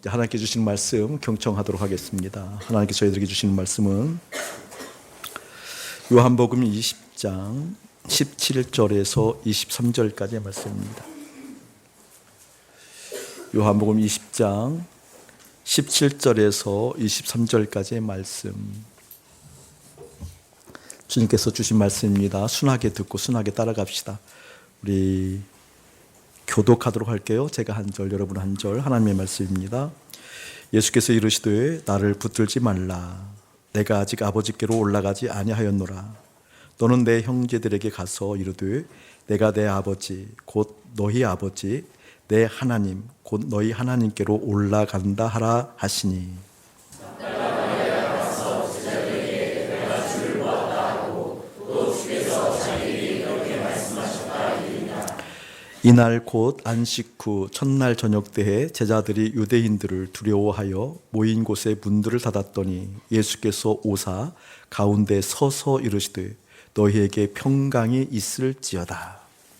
하나님께 주시는 말씀 경청하도록 하겠습니다. 하나님께서 저희들에게 주시는 말씀은 요한복음 20장 17절에서 23절까지의 말씀입니다. 요한복음 20장 17절에서 23절까지의 말씀, 주님께서 주신 말씀입니다. 순하게 듣고 순하게 따라갑시다. 우리 교독하도록 할게요. 제가 한 절, 여러분 한 절. 하나님의 말씀입니다. 예수께서 이르시되 나를 붙들지 말라. 내가 아직 아버지께로 올라가지 아니하였노라. 너는 내 형제들에게 가서 이르되 내가 내 아버지 곧 너희 아버지 내 하나님 곧 너희 하나님께로 올라간다 하라 하시니, 이날 곧 안식 후 첫날 저녁 때에 제자들이 유대인들을 두려워하여 모인 곳에 문들을 닫았더니 예수께서 오사 가운데 서서 이르시되 너희에게 평강이 있을지어다.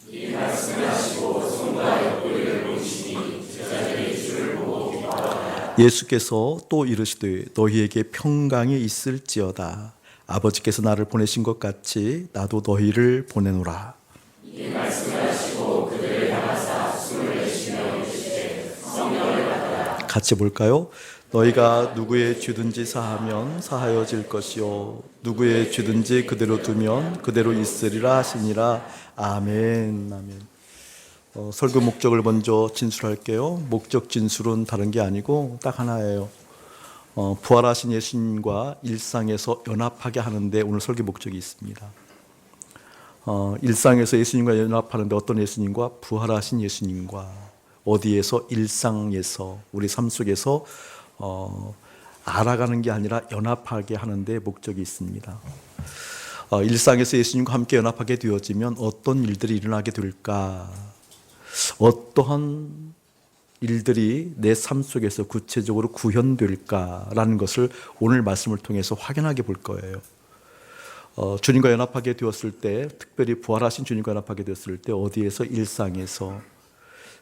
이 말씀하시고 손과 옆구리를 보시니 제자들이 주를 보고 기뻐하더라. 예수께서 또 이르시되 너희에게 평강이 있을지어다. 아버지께서 나를 보내신 것 같이 나도 너희를 보내노라. 이 말씀하시고 그들을 향하사 숨을 내쉬며 이르시되 성령을 받으라. 같이 볼까요? 너희가 누구의 죄든지 사하면 사하여질 것이요 누구의 죄든지 그대로 두면 그대로 있으리라 하시니라. 아멘. 아멘. 설교 목적을 먼저 진술할게요. 목적 진술은 다른 게 아니고 딱 하나예요. 부활하신 예수님과 일상에서 연합하게 하는데 오늘 설교 목적이 있습니다. 일상에서 예수님과 연합하는데 어떤 예수님과? 부활하신 예수님과. 어디에서? 일상에서, 우리 삶 속에서 알아가는 게 아니라 연합하게 하는데 목적이 있습니다. 일상에서 예수님과 함께 연합하게 되어지면 어떤 일들이 일어나게 될까? 어떠한 일들이 내 삶 속에서 구체적으로 구현될까라는 것을 오늘 말씀을 통해서 확인하게 볼 거예요. 주님과 연합하게 되었을 때, 특별히 부활하신 주님과 연합하게 되었을 때 어디에서? 일상에서.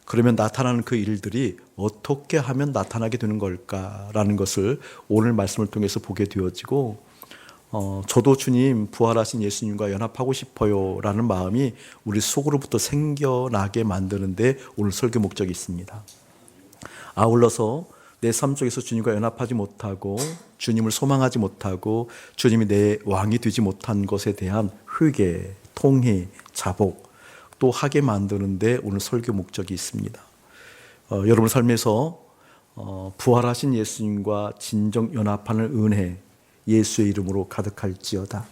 그러면 나타나는 그 일들이 어떻게 하면 나타나게 되는 걸까라는 것을 오늘 말씀을 통해서 보게 되어지고, 저도 주님, 부활하신 예수님과 연합하고 싶어요 라는 마음이 우리 속으로부터 생겨나게 만드는데 오늘 설교 목적이 있습니다. 아울러서 내 삶 속에서 주님과 연합하지 못하고 주님을 소망하지 못하고 주님이 내 왕이 되지 못한 것에 대한 회개, 통회, 자복 또 하게 만드는데 오늘 설교 목적이 있습니다. 여러분 삶에서 부활하신 예수님과 진정 연합하는 은혜 예수의 이름으로 가득할지어다.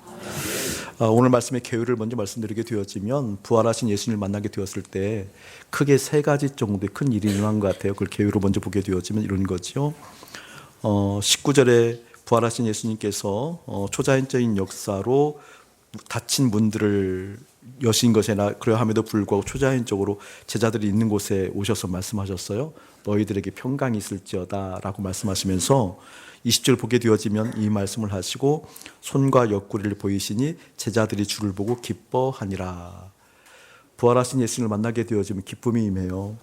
오늘 말씀의 개요를 먼저 말씀드리게 되었지만 부활하신 예수님을 만나게 되었을 때 크게 세 가지 정도의 큰 일이 일어난 것 같아요. 그걸 개요로 먼저 보게 되었지만 이런 거죠. 19절에 부활하신 예수님께서 초자연적인 역사로 닫힌 문들을 여신 것이나 그러함에도 불구하고 초자연적으로 제자들이 있는 곳에 오셔서 말씀하셨어요. 너희들에게 평강이 있을지어다 라고 말씀하시면서 20절 보게 되어지면 이 말씀을 하시고 손과 옆구리를 보이시니 제자들이 주를 보고 기뻐하니라. 부활하신 예수님을 만나게 되어지면 기쁨이 임해요.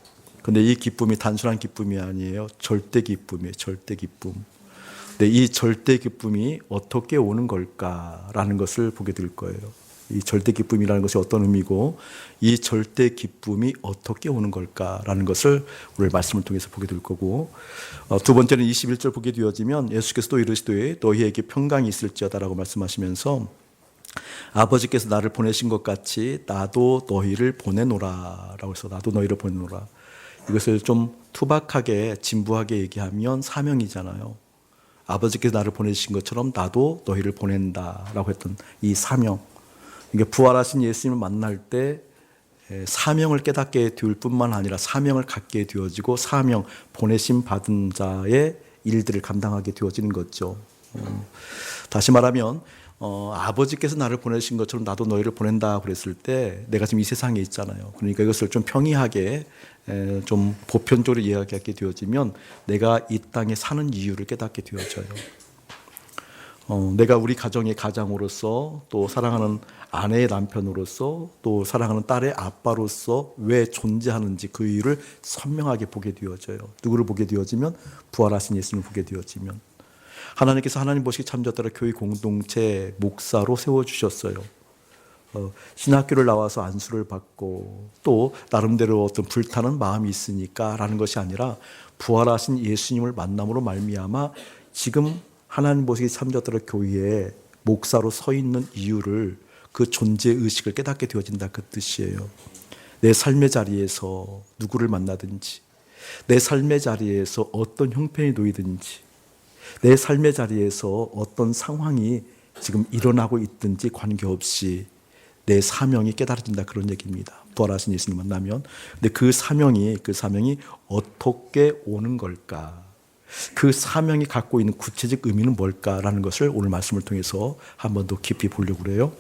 근데 이 기쁨이 단순한 기쁨이 아니에요. 절대 기쁨이에요. 절대 기쁨. 근데 이 절대 기쁨이 어떻게 오는 걸까라는 것을 보게 될 거예요. 이 절대 기쁨이라는 것이 어떤 의미고 이 절대 기쁨이 어떻게 오는 걸까라는 것을 오늘 말씀을 통해서 보게 될 거고, 두 번째는 21절 보게 되어지면 예수께서 또 이르시되 너희에게 평강이 있을지어다라고 말씀하시면서 아버지께서 나를 보내신 것 같이 나도 너희를 보내노라 라고 해서 나도 너희를 보내노라. 이것을 좀 투박하게 진부하게 얘기하면 사명이잖아요. 아버지께서 나를 보내신 것처럼 나도 너희를 보낸다라고 했던 이 사명. 그러니까 부활하신 예수님을 만날 때 사명을 깨닫게 될 뿐만 아니라 사명을 갖게 되어지고 사명, 보내심 받은 자의 일들을 감당하게 되어지는 거죠. 다시 말하면 아버지께서 나를 보내신 것처럼 나도 너희를 보낸다 그랬을 때 내가 지금 이 세상에 있잖아요. 그러니까 이것을 좀 평이하게 좀 보편적으로 이야기하게 되어지면 내가 이 땅에 사는 이유를 깨닫게 되어져요. 내가 우리 가정의 가장으로서, 또 사랑하는 아내의 남편으로서, 또 사랑하는 딸의 아빠로서 왜 존재하는지 그 이유를 선명하게 보게 되어져요. 누구를 보게 되어지면? 부활하신 예수님을 보게 되어지면. 하나님께서 하나님 보시기 참좋다라 교회 공동체 목사로 세워주셨어요. 신학교를 나와서 안수를 받고 또 나름대로 어떤 불타는 마음이 있으니까 라는 것이 아니라 부활하신 예수님을 만남으로 말미암아 지금 하나님 보시기 참좋다라 교회에 목사로 서 있는 이유를, 그 존재의식을 깨닫게 되어진다, 그 뜻이에요. 내 삶의 자리에서 누구를 만나든지, 내 삶의 자리에서 어떤 형편이 놓이든지, 내 삶의 자리에서 어떤 상황이 지금 일어나고 있든지 관계없이 내 사명이 깨달아진다, 그런 얘기입니다. 부활하신 예수님 만나면. 근데 그 사명이 어떻게 오는 걸까? 그 사명이 갖고 있는 구체적 의미는 뭘까라는 것을 오늘 말씀을 통해서 한 번 더 깊이 보려고 그래요.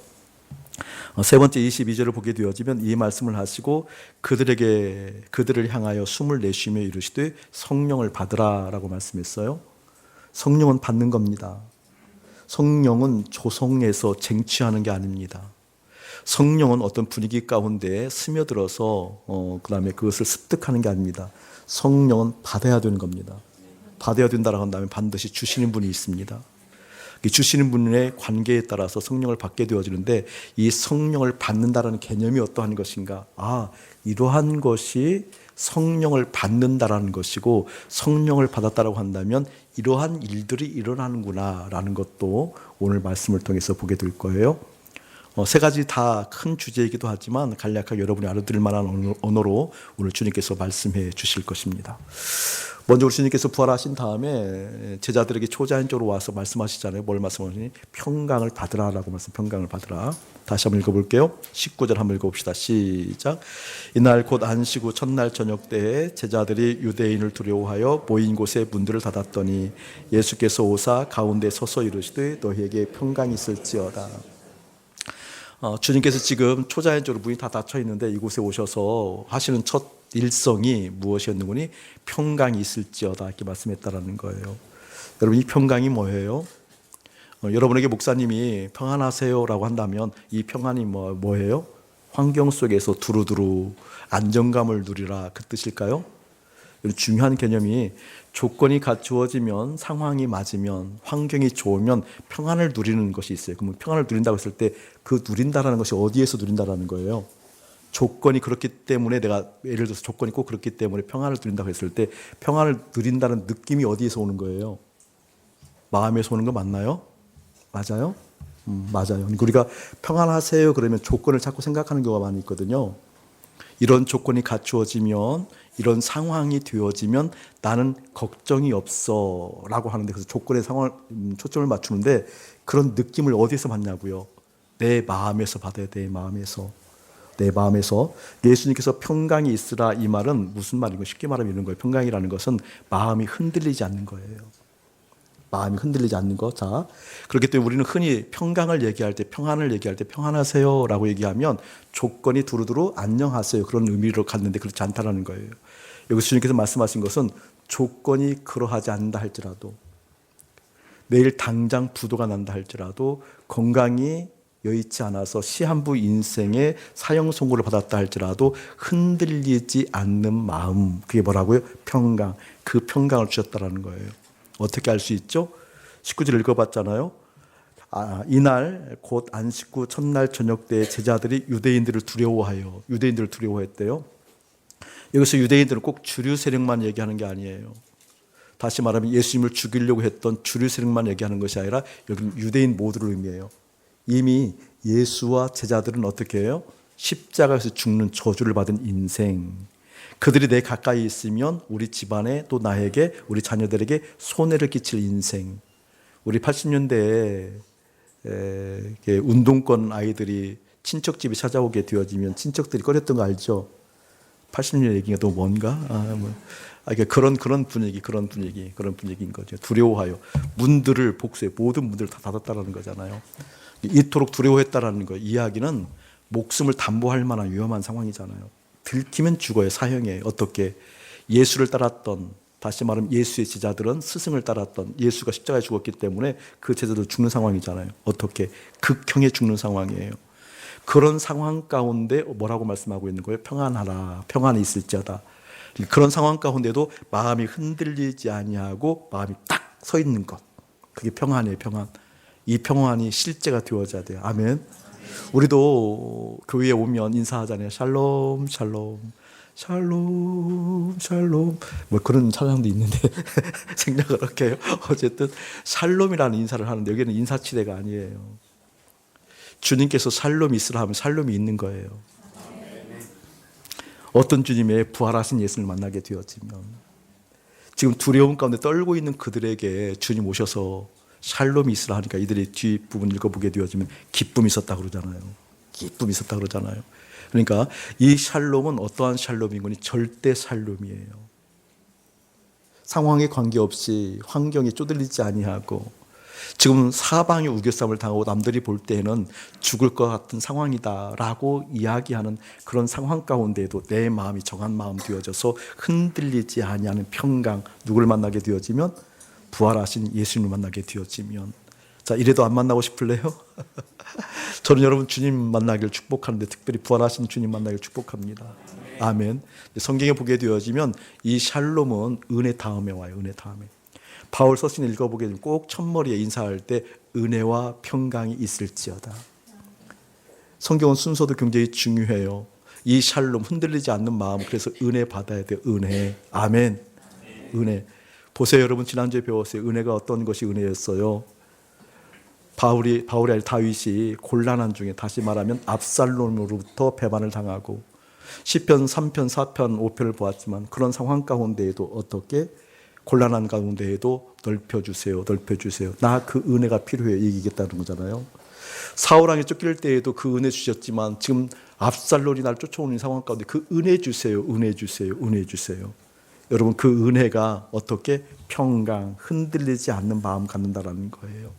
세 번째 22절을 보게 되어지면 이 말씀을 하시고 그들을 향하여 숨을 내쉬며 이르시되 성령을 받으라라고 말씀했어요. 성령은 받는 겁니다. 성령은 조성해서 쟁취하는 게 아닙니다. 성령은 어떤 분위기 가운데 스며들어서 그 다음에 그것을 습득하는 게 아닙니다. 성령은 받아야 되는 겁니다. 받아야 된다라고 한다면 반드시 주시는 분이 있습니다. 주시는 분의 관계에 따라서 성령을 받게 되어지는데, 이 성령을 받는다라는 개념이 어떠한 것인가? 이러한 것이 성령을 받는다라는 것이고, 성령을 받았다라고 한다면 이러한 일들이 일어나는구나 라는 것도 오늘 말씀을 통해서 보게 될 거예요. 세 가지 다 큰 주제이기도 하지만 간략하게 여러분이 알아들을 만한 언어로 오늘 주님께서 말씀해 주실 것입니다. 먼저 우리 주님께서 부활하신 다음에 제자들에게 초자연적으로 와서 말씀하시잖아요. 뭘 말씀하시니? 평강을 받으라라고 평강을 받으라. 다시 한번 읽어볼게요. 19절 한번 읽어봅시다. 시작. 이날 곧 안식 후 첫날 저녁 때에 제자들이 유대인을 두려워하여 모인 곳에 문들을 닫았더니 예수께서 오사 가운데 서서 이르시되 너희에게 평강이 있을지어다. 주님께서 지금 초자연적으로 문이 다 닫혀 있는데 이곳에 오셔서 하시는 첫 일성이 무엇이었는고니? 평강이 있을지어다 이렇게 말씀했다라는 거예요. 여러분, 이 평강이 뭐예요? 여러분에게 목사님이 평안하세요라고 한다면 이 평안이 뭐예요? 환경 속에서 두루두루 안정감을 누리라, 그 뜻일까요? 중요한 개념이 조건이 갖추어지면, 상황이 맞으면, 환경이 좋으면 평안을 누리는 것이 있어요. 그러면 평안을 누린다고 했을 때 그 누린다라는 것이 어디에서 누린다라는 거예요? 조건이 그렇기 때문에, 내가 예를 들어서 조건이 꼭 그렇기 때문에 평안을 누린다고 했을 때 평안을 누린다는 느낌이 어디에서 오는 거예요? 마음에서 오는 거 맞나요? 맞아요? 맞아요. 우리가 평안하세요 그러면 조건을 자꾸 생각하는 경우가 많이 있거든요. 이런 조건이 갖추어지면, 이런 상황이 되어지면 나는 걱정이 없어 라고 하는데, 그래서 조건의 상황을 초점을 맞추는데 그런 느낌을 어디서 받냐고요? 내 마음에서 받아야 돼. 내 마음에서. 예수님께서 평강이 있으라, 이 말은 무슨 말이고, 쉽게 말하면 이런 거예요. 평강이라는 것은 마음이 흔들리지 않는 거예요. 마음이 흔들리지 않는 것. 자, 그렇기 때문에 우리는 흔히 평강을 얘기할 때, 평안을 얘기할 때 평안하세요 라고 얘기하면 조건이 두루두루 안녕하세요 그런 의미로 갔는데 그렇지 않다는 거예요. 여기서 주님께서 말씀하신 것은 조건이 그러하지 않는다 할지라도, 내일 당장 부도가 난다 할지라도, 건강이 여의치 않아서 시한부 인생의 사형 선고를 받았다 할지라도 흔들리지 않는 마음, 그게 뭐라고요? 평강. 그 평강을 주셨다는 거예요. 어떻게 알 수 있죠? 19절 읽어봤잖아요. 이날 곧 안식 후 첫날 저녁 때 제자들이 유대인들을 두려워했대요. 여기서 유대인들은 꼭 주류 세력만 얘기하는 게 아니에요. 다시 말하면 예수님을 죽이려고 했던 주류 세력만 얘기하는 것이 아니라 여기는 유대인 모두를 의미해요. 이미 예수와 제자들은 어떻게 해요? 십자가에서 죽는 저주를 받은 인생. 그들이 내 가까이 있으면 우리 집안에, 또 나에게, 우리 자녀들에게 손해를 끼칠 인생. 우리 80년대에 운동권 아이들이 친척집에 찾아오게 되어지면 친척들이 꺼렸던 거 알죠? 80년 얘기가 또 뭔가? 그런 분위기인 거죠. 두려워하여 문들을 복수해, 모든 문들을 다 닫았다라는 거잖아요. 이토록 두려워했다라는 거, 이야기는 목숨을 담보할 만한 위험한 상황이잖아요. 들키면 죽어요. 사형에. 어떻게? 예수를 따랐던, 다시 말하면 예수의 제자들은 스승을 따랐던, 예수가 십자가에 죽었기 때문에 그 제자들 죽는 상황이잖아요. 어떻게? 극형에 죽는 상황이에요. 그런 상황 가운데 뭐라고 말씀하고 있는 거예요? 평안하라, 평안이 있을지어다. 그런 상황 가운데도 마음이 흔들리지 아니하고 마음이 딱 서 있는 것, 그게 평안이에요. 평안. 이 평안이 실제가 되어져야 돼요. 아멘. 우리도 교회에 오면 인사하잖아요. 샬롬 샬롬 샬롬 샬롬, 뭐 그런 찬양도 있는데 생략을 할게요. 어쨌든 샬롬이라는 인사를 하는데 여기는 인사치레가 아니에요. 주님께서 샬롬이 있으라 하면 샬롬이 있는 거예요. 어떤 주님의 부활하신 예수를 만나게 되었지만, 지금 두려움 가운데 떨고 있는 그들에게 주님 오셔서 샬롬이 있으라 하니까 이들이 뒷부분 읽어보게 되어지면 기쁨이 있었다 그러잖아요. 기쁨이 있었다 그러잖아요. 그러니까 이 샬롬은 어떠한 샬롬인 거니? 절대 샬롬이에요. 상황에 관계없이 환경에 쪼들리지 아니하고, 지금 사방이 우겨쌈을 당하고 남들이 볼 때에는 죽을 것 같은 상황이다라고 이야기하는 그런 상황 가운데에도 내 마음이 정한 마음 되어져서 흔들리지 아니하는 평강, 누구를 만나게 되어지면? 부활하신 예수님을 만나게 되어지면. 자, 이래도 안 만나고 싶을래요? 저는 여러분 주님 만나기를 축복하는데, 특별히 부활하신 주님 만나기를 축복합니다. 아멘. 성경에 보게 되어지면 이 샬롬은 은혜 다음에 와요. 은혜 다음에. 바울 서신 읽어보게 되면 꼭 첫머리에 인사할 때 은혜와 평강이 있을지어다. 성경은 순서도 굉장히 중요해요. 이 샬롬, 흔들리지 않는 마음, 그래서 은혜 받아야 돼요. 은혜. 아멘. 은혜. 보세요 여러분, 지난주에 배웠어요. 은혜가 어떤 것이 은혜였어요? 바울이 아니라 다윗이 곤란한 중에, 다시 말하면 압살롬으로부터 배반을 당하고, 시편 3편, 4편, 5편을 보았지만 그런 상황 가운데에도 어떻게? 곤란한 가운데에도 넓혀주세요. 넓혀주세요. 나 그 은혜가 필요해 얘기겠다는 거잖아요. 사울왕이 쫓길 때에도 그 은혜 주셨지만 지금 압살롬이 날 쫓아오는 상황 가운데 그 은혜 주세요. 은혜 주세요. 은혜 주세요. 여러분 그 은혜가 어떻게? 평강, 흔들리지 않는 마음 갖는다라는 거예요.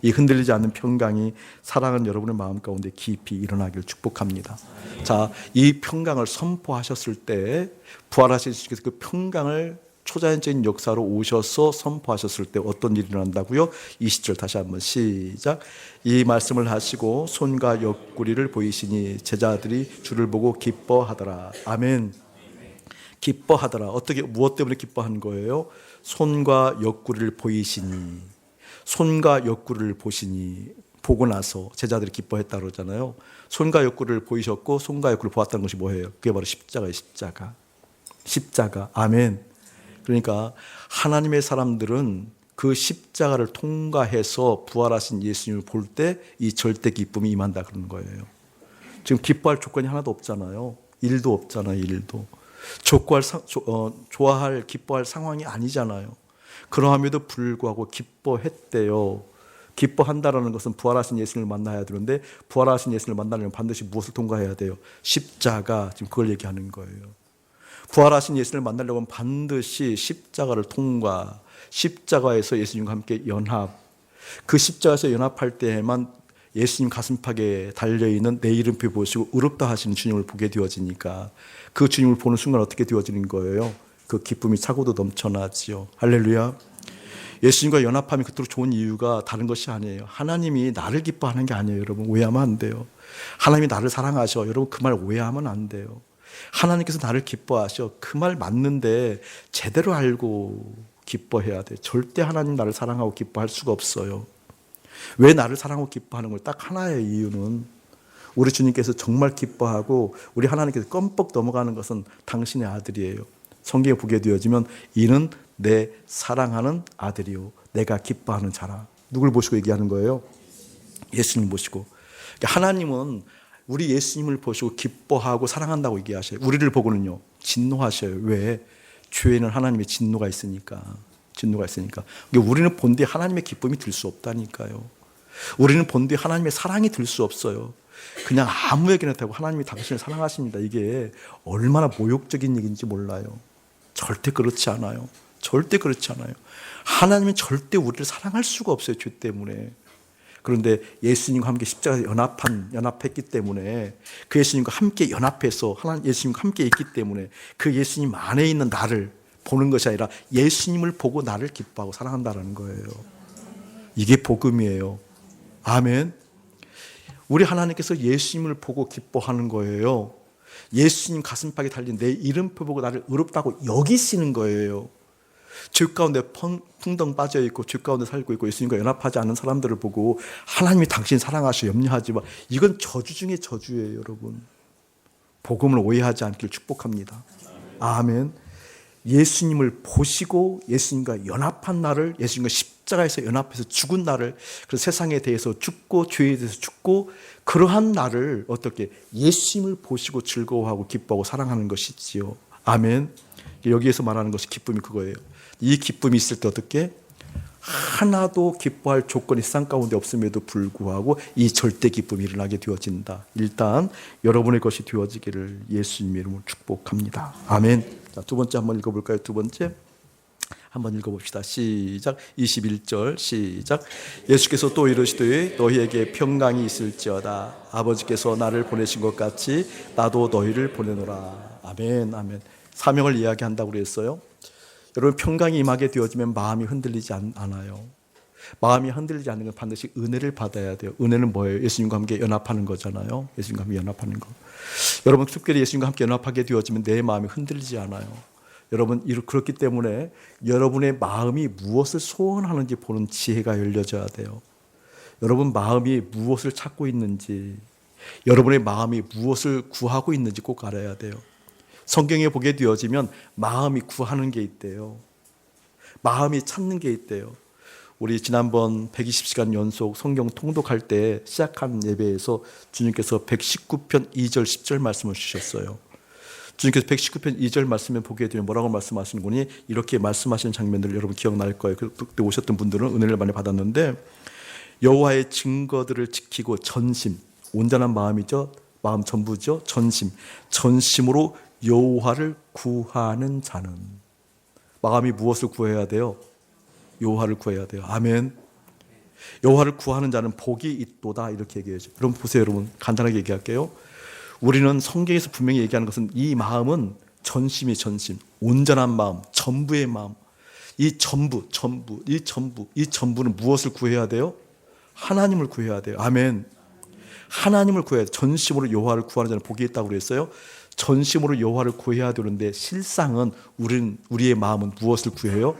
이 흔들리지 않는 평강이 사랑하는 여러분의 마음 가운데 깊이 일어나기를 축복합니다. 자, 이 평강을 선포하셨을 때, 부활하신 주께서 그 평강을 초자연적인 역사로 오셔서 선포하셨을 때 어떤 일이 일어난다고요? 20절 다시 한번 시작. 이 말씀을 하시고 손과 옆구리를 보이시니 제자들이 주를 보고 기뻐하더라. 아멘. 기뻐하더라. 어떻게, 무엇 때문에 기뻐한 거예요? 손과 옆구리를 보이시니. 손과 옆구리를 보시니, 보고 나서 제자들이 기뻐했다고 그러잖아요. 손과 옆구리를 보이셨고 손과 옆구리를 보았다는 것이 뭐예요? 그게 바로 십자가예요. 십자가. 십자가. 아멘. 그러니까 하나님의 사람들은 그 십자가를 통과해서 부활하신 예수님을 볼 때 이 절대 기쁨이 임한다 그러는 거예요. 지금 기뻐할 조건이 하나도 없잖아요. 일도 없잖아요. 일도. 좋아할, 기뻐할 상황이 아니잖아요. 그러함에도 불구하고 기뻐했대요. 기뻐한다라는 것은 부활하신 예수님을 만나야 되는데, 부활하신 예수님을 만나려면 반드시 무엇을 통과해야 돼요? 십자가. 지금 그걸 얘기하는 거예요. 부활하신 예수님을 만나려면 반드시 십자가를 통과, 십자가에서 예수님과 함께 연합, 그 십자가에서 연합할 때에만 예수님 가슴팍에 달려있는 내 이름표 보시고 의롭다 하시는 주님을 보게 되어지니까, 그 주님을 보는 순간 어떻게 되어지는 거예요? 그 기쁨이 차고도 넘쳐나지요. 할렐루야. 예수님과 연합하면 그토록 좋은 이유가 다른 것이 아니에요. 하나님이 나를 기뻐하는 게 아니에요. 여러분 오해하면 안 돼요. 하나님이 나를 사랑하셔. 여러분 그 말 오해하면 안 돼요. 하나님께서 나를 기뻐하셔. 그 말 맞는데 제대로 알고 기뻐해야 돼. 절대 하나님 나를 사랑하고 기뻐할 수가 없어요. 왜 나를 사랑하고 기뻐하는 걸 딱 하나의 이유는, 우리 주님께서 정말 기뻐하고 우리 하나님께서 껌뻑 넘어가는 것은 당신의 아들이에요. 성경에 보게 되어지면 이는 내 사랑하는 아들이요 내가 기뻐하는 자라. 누굴 보시고 얘기하는 거예요? 예수님 보시고. 하나님은 우리 예수님을 보시고 기뻐하고 사랑한다고 얘기하셔요. 우리를 보고는요 진노하셔요. 왜? 죄에는 하나님의 진노가 있으니까. 진노가 있으니까. 우리는 본 뒤에 하나님의 기쁨이 들 수 없다니까요. 우리는 본 뒤에 하나님의 사랑이 들 수 없어요. 그냥 아무에게나 되고 하나님이 당신을 사랑하십니다. 이게 얼마나 모욕적인 얘기인지 몰라요. 절대 그렇지 않아요. 절대 그렇지 않아요. 하나님은 절대 우리를 사랑할 수가 없어요. 죄 때문에. 그런데 예수님과 함께 십자가에 연합했기 때문에, 그 예수님과 함께 연합해서 하나님 예수님과 함께 있기 때문에 그 예수님 안에 있는 나를 보는 것이 아니라 예수님을 보고 나를 기뻐하고 사랑한다는 거예요. 이게 복음이에요. 아멘. 우리 하나님께서 예수님을 보고 기뻐하는 거예요. 예수님 가슴팍에 달린 내 이름표 보고 나를 의롭다고 여기시는 거예요. 죄 가운데 풍덩 빠져 있고 죄 가운데 살고 있고 예수님과 연합하지 않는 사람들을 보고 하나님이 당신 사랑하시오 염려하지 마. 이건 저주 중에 저주예요, 여러분. 복음을 오해하지 않기를 축복합니다. 아멘. 예수님을 보시고 예수님과 연합한 나를, 예수님과 십자가에서 연합해서 죽은 나를, 그래서 세상에 대해서 죽고 죄에 대해서 죽고 그러한 나를 어떻게 예수님을 보시고 즐거워하고 기뻐하고 사랑하는 것이지요. 아멘. 여기에서 말하는 것이 기쁨이 그거예요. 이 기쁨이 있을 때 어떻게 하나도 기뻐할 조건이 세상 가운데 없음에도 불구하고 이 절대 기쁨이 일어나게 되어진다. 일단 여러분의 것이 되어지기를 예수님의 이름으로 축복합니다. 아멘. 자, 두 번째 한번 읽어볼까요? 두 번째 한번 읽어봅시다. 시작. 21절 시작. 예수께서 또 이르시되 너희에게 평강이 있을지어다. 아버지께서 나를 보내신 것 같이 나도 너희를 보내노라. 아멘. 아멘. 사명을 이야기한다고 그랬어요. 여러분, 평강이 임하게 되어지면 마음이 흔들리지 않아요. 마음이 흔들리지 않는 건 반드시 은혜를 받아야 돼요. 은혜는 뭐예요? 예수님과 함께 연합하는 거잖아요. 예수님과 함께 연합하는 거. 여러분, 특별히 예수님과 함께 연합하게 되어지면 내 마음이 흔들리지 않아요. 여러분, 그렇기 때문에 여러분의 마음이 무엇을 소원하는지 보는 지혜가 열려져야 돼요. 여러분 마음이 무엇을 찾고 있는지, 여러분의 마음이 무엇을 구하고 있는지 꼭 알아야 돼요. 성경에 보게 되어지면 마음이 구하는 게 있대요. 마음이 찾는 게 있대요. 우리 지난번 120시간 연속 성경 통독할 때 시작한 예배에서 주님께서 119편 2절 10절 말씀을 주셨어요. 주님께서 119편 2절 말씀에 보게 되면 뭐라고 말씀하시는 거니? 이렇게 말씀하시는 장면들 여러분 기억날 거예요. 그때 오셨던 분들은 은혜를 많이 받았는데, 여호와의 증거들을 지키고 전심, 온전한 마음이죠. 마음 전부죠. 전심으로 여호와를 구하는 자는, 마음이 무엇을 구해야 돼요? 여호와를 구해야 돼요. 아멘. 여호와를 구하는 자는 복이 있도다, 이렇게 얘기해야죠. 여러분 보세요. 여러분 간단하게 얘기할게요. 우리는 성경에서 분명히 얘기하는 것은 이 마음은 전심, 온전한 마음, 전부의 마음. 이 전부는 무엇을 구해야 돼요? 하나님을 구해야 돼요. 아멘. 하나님을 구해야 돼요. 전심으로 여호와를 구하는 자는 복이 있다고 그랬어요. 전심으로 여호와를 구해야 되는데 실상은 우리의 마음은 무엇을 구해요?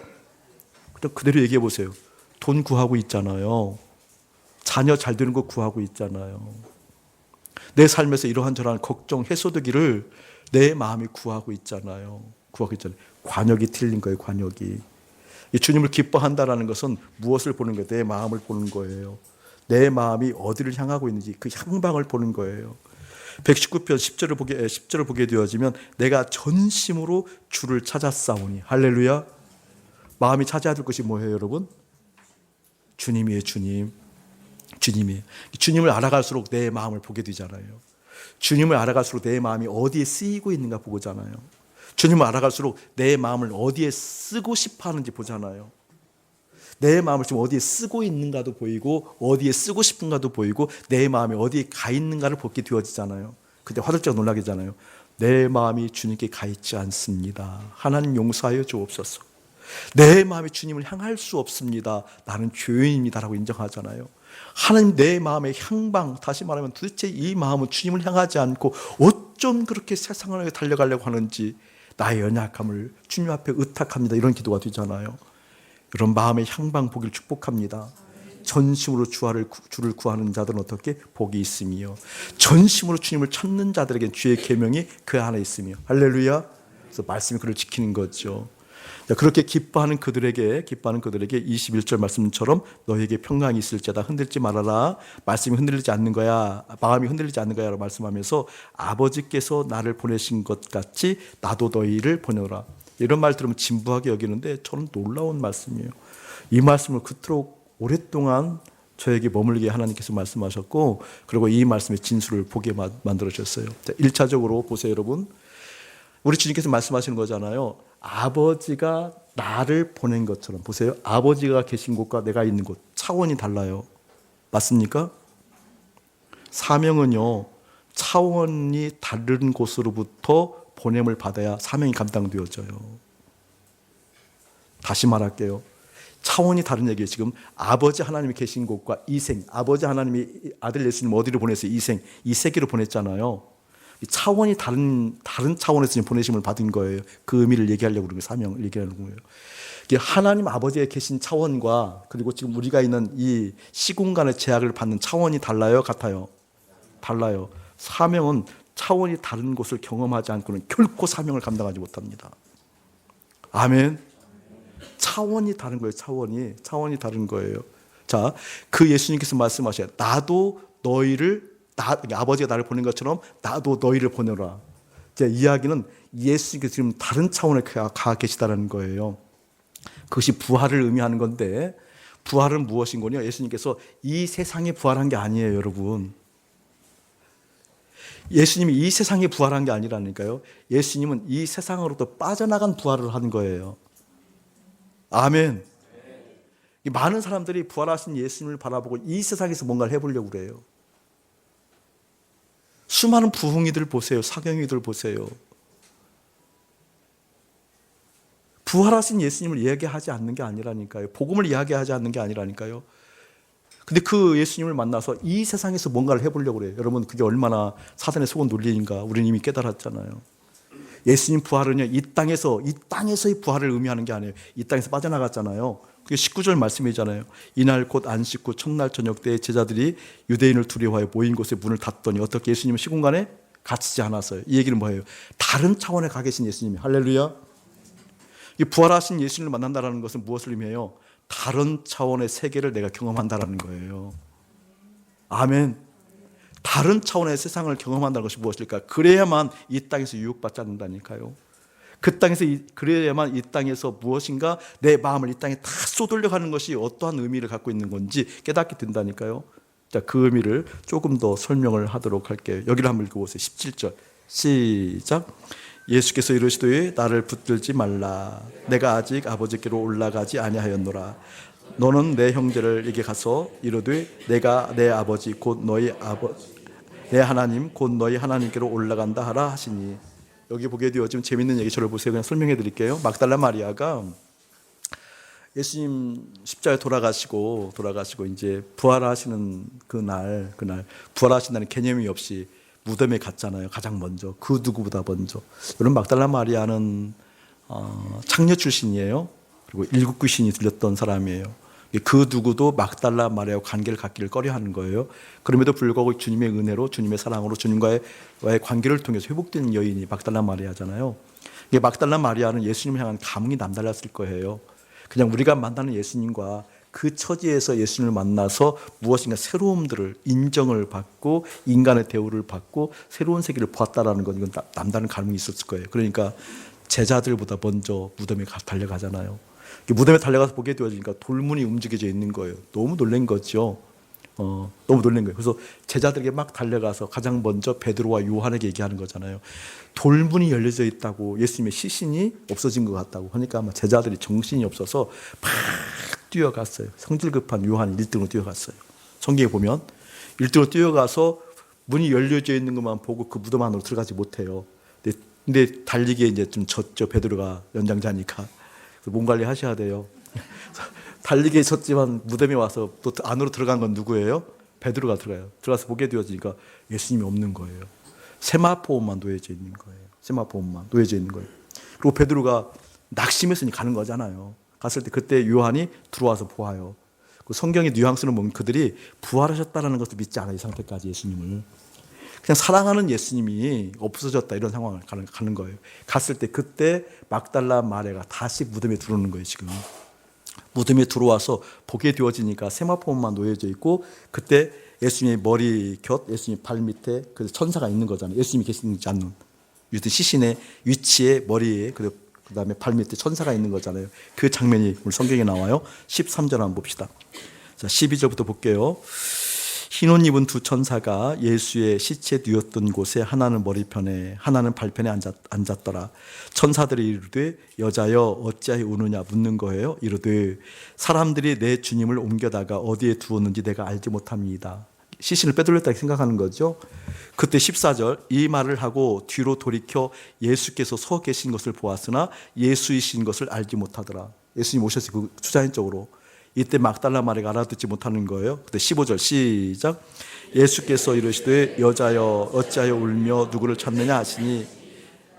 그대로 얘기해 보세요. 돈 구하고 있잖아요. 자녀 잘 되는 거 구하고 있잖아요. 내 삶에서 이러한 저러한 걱정 해소되기를 내 마음이 구하고 있잖아요. 관역이 틀린 거예요. 관역이. 이 주님을 기뻐한다라는 것은 무엇을 보는 거예요? 내 마음을 보는 거예요. 내 마음이 어디를 향하고 있는지 그 향방을 보는 거예요. 119편 10절을 보게 되어지면 내가 전심으로 주를 찾았사오니, 할렐루야. 마음이 찾아야 될 것이 뭐예요, 여러분? 주님이에요. 주님이에요. 주님을 알아갈수록 내 마음을 보게 되잖아요. 주님을 알아갈수록 내 마음이 어디에 쓰이고 있는가 보잖아요. 주님을 알아갈수록 내 마음을 어디에 쓰고 싶어 하는지 보잖아요. 내 마음을 지금 어디에 쓰고 있는가도 보이고 어디에 쓰고 싶은가도 보이고 내 마음이 어디에 가 있는가를 보게 되어지잖아요. 그때 화들짝 놀라게잖아요. 내 마음이 주님께 가 있지 않습니다. 하나님 용서하여 주옵소서. 내 마음이 주님을 향할 수 없습니다. 나는 죄인입니다라고 인정하잖아요. 하나님, 내 마음의 향방, 다시 말하면 도대체 이 마음은 주님을 향하지 않고 어쩜 그렇게 세상을 향해 달려가려고 하는지 나의 연약함을 주님 앞에 의탁합니다. 이런 기도가 되잖아요. 이런 마음의 향방 보기를 축복합니다. 전심으로 주를 구하는 자들은 어떻게? 복이 있으며, 전심으로 주님을 찾는 자들에게 주의 계명이 그 안에 있으며, 할렐루야. 그래서 말씀이 그를 지키는 거죠. 그렇게 기뻐하는 그들에게 21절 말씀처럼 너에게 평강이 있을지어다. 흔들지 말아라. 말씀이 흔들리지 않는 거야. 마음이 흔들리지 않는 거야 라고 말씀하면서 아버지께서 나를 보내신 것 같이 나도 너희를 보내노라. 이런 말 들으면 진부하게 여기는데 저는 놀라운 말씀이에요. 이 말씀을 그토록 오랫동안 저에게 머물게 하나님께서 말씀하셨고, 그리고 이 말씀의 진수를 보게 만들어주셨어요. 1차적으로 보세요, 여러분. 우리 주님께서 말씀하시는 거잖아요. 아버지가 나를 보낸 것처럼, 보세요. 아버지가 계신 곳과 내가 있는 곳, 차원이 달라요. 맞습니까? 사명은요, 차원이 다른 곳으로부터 보냄을 받아야 사명이 감당되어져요. 다시 말할게요. 차원이 다른 얘기예요. 지금 아버지 하나님이 계신 곳과 이생, 아버지 하나님이 아들 예수님 어디로 보냈어요? 이생, 이 세계로 보냈잖아요. 차원이 다른 차원에서 지금 보내심을 받은 거예요. 그 의미를 얘기하려고 그런 거예요. 사명을 얘기하는 거예요. 하나님 아버지에 계신 차원과 그리고 지금 우리가 있는 이 시공간의 제약을 받는 차원이 달라요? 같아요? 달라요. 사명은 차원이 다른 곳을 경험하지 않고는 결코 사명을 감당하지 못합니다. 아멘. 차원이 다른 거예요. 차원이 다른 거예요. 자, 그 예수님께서 말씀하셔요. 나도 너희를 아버지가 나를 보낸 것처럼 나도 너희를 보내라. 제 이야기는 예수님께서 지금 다른 차원에 가 계시다는 거예요. 그것이 부활을 의미하는 건데, 부활은 무엇인 거냐? 예수님께서 이 세상에 부활한 게 아니에요, 여러분. 예수님이 이 세상에 부활한 게 아니라니까요. 예수님은 이 세상으로부터 빠져나간 부활을 한 거예요. 아멘. 많은 사람들이 부활하신 예수님을 바라보고 이 세상에서 뭔가를 해보려고 그래요. 수많은 부흥이들 보세요. 사경이들 보세요. 부활하신 예수님을 이야기하지 않는 게 아니라니까요. 복음을 이야기하지 않는 게 아니라니까요. 근데 그 예수님을 만나서 이 세상에서 뭔가를 해보려고 그래요. 여러분, 그게 얼마나 사단의 속은 논리인가 우리는 이미 깨달았잖아요. 예수님 부활은요, 이 땅에서의 부활을 의미하는 게 아니에요. 이 땅에서 빠져나갔잖아요. 그게 19절 말씀이잖아요. 이날 곧 안식 후 첫날 저녁 때에 제자들이 유대인을 두려워하여 모인 곳에 문을 닫더니 어떻게 예수님은 시공간에 갇히지 않았어요. 이 얘기는 뭐예요? 다른 차원에 가 계신 예수님이, 할렐루야. 이 부활하신 예수님을 만난다는 것은 무엇을 의미해요? 다른 차원의 세계를 내가 경험한다는 거예요. 아멘. 다른 차원의 세상을 경험한다는 것이 무엇일까? 그래야만 이 땅에서 유혹받지 않는다니까요. 그래야만 이 땅에서 무엇인가 내 마음을 이 땅에 다 쏟으려가는 것이 어떠한 의미를 갖고 있는 건지 깨닫게 된다니까요. 자, 그 의미를 조금 더 설명을 하도록 할게요. 여기를 한번 읽어보세요. 17절 시작. 예수께서 이르시되 나를 붙들지 말라. 내가 아직 아버지께로 올라가지 아니하였노라. 너는 내 형제들에게 가서 이르되 내가 내 아버지 곧 너희 내 하나님 곧 너희 하나님께로 올라간다 하라 하시니. 여기 보게 되어 지금 재밌는 얘기 저를 보세요. 그냥 설명해 드릴게요. 막달라 마리아가 예수님 십자가에 돌아가시고 이제 부활하시는 그날 부활하신다는 개념이 없이 무덤에 갔잖아요. 가장 먼저. 그 누구보다 먼저. 여러분, 막달라 마리아는 창녀 출신이에요. 그리고 일곱 귀신이 들렸던 사람이에요. 그 누구도 막달라 마리아와 관계를 갖기를 꺼려하는 거예요. 그럼에도 불구하고 주님의 은혜로, 주님의 사랑으로 주님과의 관계를 통해서 회복된 여인이 막달라 마리아잖아요. 막달라 마리아는 예수님을 향한 감흥이 남달랐을 거예요. 그냥 우리가 만나는 예수님과 그 처지에서 예수님을 만나서 무엇인가 새로움들을 인정을 받고 인간의 대우를 받고 새로운 세계를 보았다라는 건 이건 남다른 감흥이 있었을 거예요. 그러니까 제자들보다 먼저 무덤에 달려가잖아요. 무덤에 달려가서 보게 되어지니까 돌문이 움직여져 있는 거예요. 너무 놀란 거죠. 너무 놀란 거예요. 그래서 제자들에게 막 달려가서 가장 먼저 베드로와 요한에게 얘기하는 거잖아요. 돌문이 열려져 있다고, 예수님의 시신이 없어진 것 같다고 하니까 아마 제자들이 정신이 없어서 막 뛰어갔어요. 성질 급한 요한이 1등으로 뛰어갔어요. 성경에 보면 1등으로 뛰어가서 문이 열려져 있는 것만 보고 그 무덤 안으로 들어가지 못해요. 근데 달리기에 이제 좀 졌죠. 베드로가 연장자니까. 몸 관리 하셔야 돼요. 달리기에 졌지만 무덤에 와서 또 안으로 들어간 건 누구예요? 베드로가 들어가요. 들어가서 보게 되어지니까 예수님이 없는 거예요. 세마포만 놓여져 있는 거예요. 세마포만 놓여져 있는 거예요. 그리고 베드로가 낙심해서 가는 거잖아요. 갔을 때 그때 요한이 들어와서 보아요. 그 성경의 뉘앙스는 보면 그들이 부활하셨다는 것을 믿지 않아요. 이 상태까지 예수님을. 그냥 사랑하는 예수님이 없어졌다 이런 상황을 가는 거예요. 갔을 때 그때 막달라 마리아가 다시 무덤에 들어오는 거예요. 지금 무덤에 들어와서 보게 되어지니까 세마포만 놓여져 있고 그때 예수님의 머리 곁, 예수님 발 밑에 그 천사가 있는 거잖아요. 예수님이 계시지 않는 유대 시신의 위치에 머리에 그다음에 발 밑에 천사가 있는 거잖아요. 그 장면이 오늘 성경에 나와요. 13절 한번 봅시다. 자, 12절부터 볼게요. 흰옷 입은 두 천사가 예수의 시체 뉘었던 곳에 하나는 머리편에 하나는 발편에 앉았더라. 천사들이 이르되 여자여 어찌하여 우느냐 묻는 거예요. 이르되 사람들이 내 주님을 옮겨다가 어디에 두었는지 내가 알지 못합니다. 시신을 빼돌렸다 생각하는 거죠. 그때 14절 이 말을 하고 뒤로 돌이켜 예수께서 서 계신 것을 보았으나 예수이신 것을 알지 못하더라. 예수님 오셨어요. 그 수자인 쪽으로. 이때 막달라 마리아가 알아듣지 못하는 거예요. 그때 15절 시작. 예수께서 이르시되 여자여 어찌하여 울며 누구를 찾느냐 하시니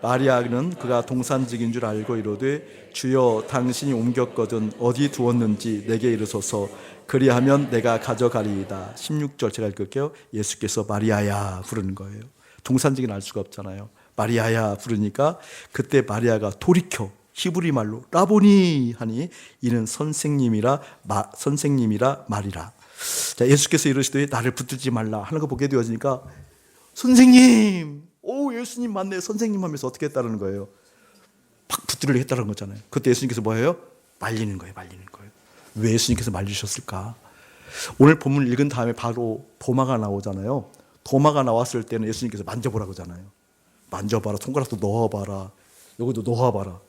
마리아는 그가 동산직인 줄 알고 이르되 주여 당신이 옮겼거든 어디 두었는지 내게 이르소서 그리하면 내가 가져가리이다. 16절 제가 읽을게요. 예수께서 마리아야 부르는 거예요. 동산직인 알 수가 없잖아요. 마리아야 부르니까 그때 마리아가 돌이켜 히브리 말로 라보니 하니 이는 선생님이라 말이라. 자, 예수께서 이르시되 나를 붙들지 말라 하는 거 보게 되어지니까 선생님, 오 예수님 맞네 선생님 하면서 어떻게 했다는 거예요? 팍 붙들려 했다는 거잖아요. 그때 예수님께서 뭐예요? 말리는 거예요. 왜 예수님께서 말리셨을까? 오늘 본문을 읽은 다음에 바로 도마가 나오잖아요. 도마가 나왔을 때는 예수님께서 만져보라고 하잖아요. 만져봐라, 손가락도 넣어봐라, 여기도 넣어봐라,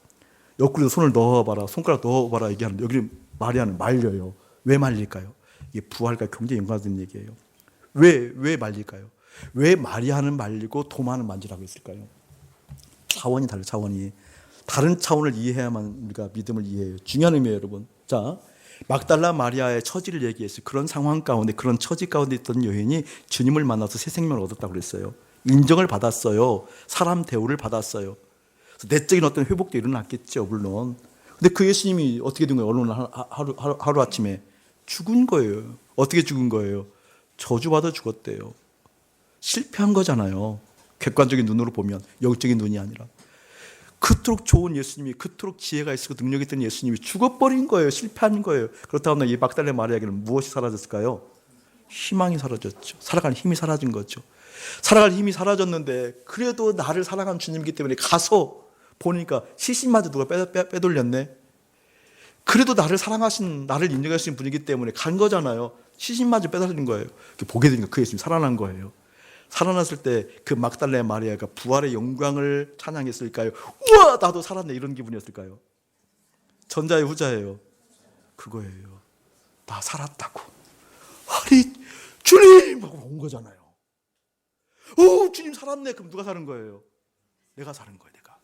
옆구리도 손을 넣어봐라, 손가락 넣어봐라 얘기하는데 여기 마리아는 말려요. 왜 말릴까요? 이게 부활과 굉장히 연관된 얘기예요. 왜 말릴까요? 왜 마리아는 말리고 도마는 만지라고 했을까요? 차원이 달라요. 차원이. 다른 차원을 이해해야만 우리가 믿음을 이해해요. 중요한 의미예요, 여러분. 자, 막달라 마리아의 처지를 얘기했어요. 그런 상황 가운데, 그런 처지 가운데 있던 여인이 주님을 만나서 새 생명을 얻었다고 그랬어요. 인정을 받았어요. 사람 대우를 받았어요. 내적인 어떤 회복도 일어났겠죠, 물론. 근데 그 예수님이 어떻게 된 거예요? 어느 하루아침에 죽은 거예요. 어떻게 죽은 거예요? 저주받아 죽었대요. 실패한 거잖아요. 객관적인 눈으로 보면, 영적인 눈이 아니라. 그토록 좋은 예수님이, 그토록 지혜가 있고 능력이 있던 예수님이 죽어버린 거예요. 실패한 거예요. 그렇다면 이 막달라 마리아에게는 무엇이 사라졌을까요? 희망이 사라졌죠. 살아갈 힘이 사라진 거죠. 살아갈 힘이 사라졌는데 그래도 나를 사랑하는 주님이기 때문에 가서 보니까 시신마저 누가 빼돌렸네. 그래도 나를 사랑하신, 나를 인정하시는 분이기 때문에 간 거잖아요. 시신마저 빼돌린 거예요. 보게 되니까 그 예수님이 살아난 거예요. 살아났을 때 그 막달라 마리아가 부활의 영광을 찬양했을까요? 우와 나도 살았네 이런 기분이었을까요? 전자의 후자예요. 그거예요. 나 살았다고. 아니 주님 하고 온 거잖아요. 오 주님 살았네. 그럼 누가 사는 거예요? 내가 사는 거예요. 내가.